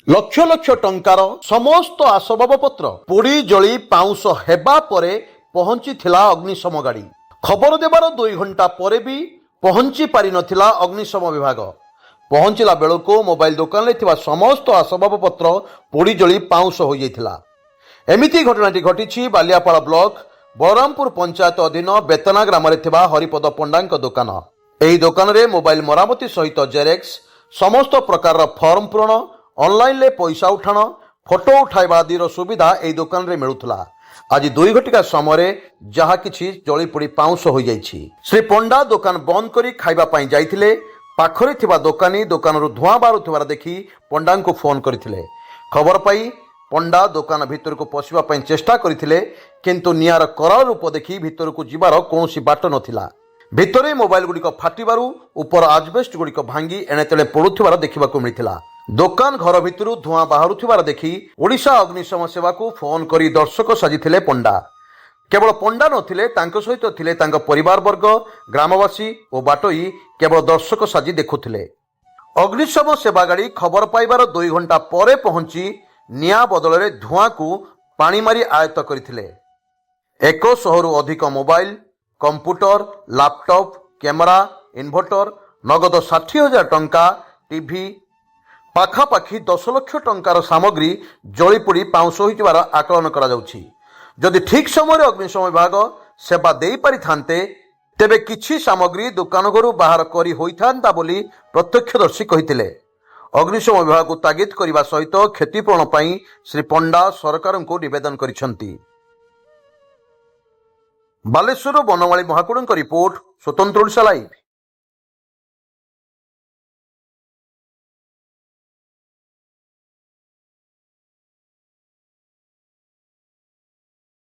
लक्ष लक्ष टंकार समस्त आसबाबपत्र पोड़ी जली पाउंश हेबा परे पहुंची थिला अग्निशम गाड़ी। खबर देवार 2 घंटा परे भी पहुंची पारि नथिला अग्निशम विभाग। पहुंचला बेलको मोबाइल दुकान ले थिबा समस्त आसबाबपत्र पोड़ी जली पाउंश हो जाइथिला। एमिति घटनाटी घटिछि बालियापाड़ा ब्लॉक बलरामपुर पंचायत अधीन बेतना ग्राम रे थिबा हरिपद पंडांक दुकान। एही दुकान रे मोबाइल मरामती सहित जेरेक्स समस्त प्रकार फॉर्म पूरण ऑनलाइन ले पैसा उठाण फोटो उठाइबा आदि सुविधा एही दुकान रे मिलुथला। आज 2 घटिका समय जहा किछि जली पोड़ी पाउंश हो जाइछि। श्री पंडा दुकान बंद करी खाइबा पई जाइथिले। पाखरे थिबा दुकानी दुकानरु धुआं बारुथिबार देखि पंडा को फोन करथिले। खबर पाई पंडा दुकान भितर को पशिबा पई चेष्टा करथिले, किंतु नियार कराल रूप देखि भितर को जिबार कोनोसी बाट नथिला। भितरे मोबाइल गुड़िक फाटिबारु उपर आजबेस्ट गुड़िक भांगी एणे तेणे पड़ुथिबार देखिबाकू मिलिथिला। दुकान घर भितरु धुआं बाहरुथिबार देखि ओडिशा अग्निशम सेवा को फोन करी दर्शक साजिथिले पंडा। केवल पंडा नथिले, तांको सहित थिले तांको परिवार वर्ग, ग्रामवासी और बाटोई केवल दर्शक साजी देखुथिले। अग्निशम सेवा गाड़ी खबर पाइबार 2 घंटा परे पहुंची निया बदल धुआं को पानी मारी आयत्त करथिले। 100 रु अधिक mobile, computer, laptop, camera, inverter, नगद 60,000 टंका, टीवी पाखापाखि 10 लाख टंकार सामग्री जलीपोड़ी पाउंश होइतिबार आकलन करा जाउछि। जदि ठीक समय अग्निशम विभाग सेवा देई पारि थान्ते तेबे किछि सामग्री दुकान घरु बाहर करी होइथान्ता बोली प्रत्यक्षदर्शी कहिथिले। अग्निशम विभाग को तागिद करने सहित क्षतिपूरण पाई श्री पंडा सरकार को निवेदन करिसेंती। बालेश्वर बनमाली महाकुड़ रिपोर्ट, स्वतंत्र ओडिशा लाइव।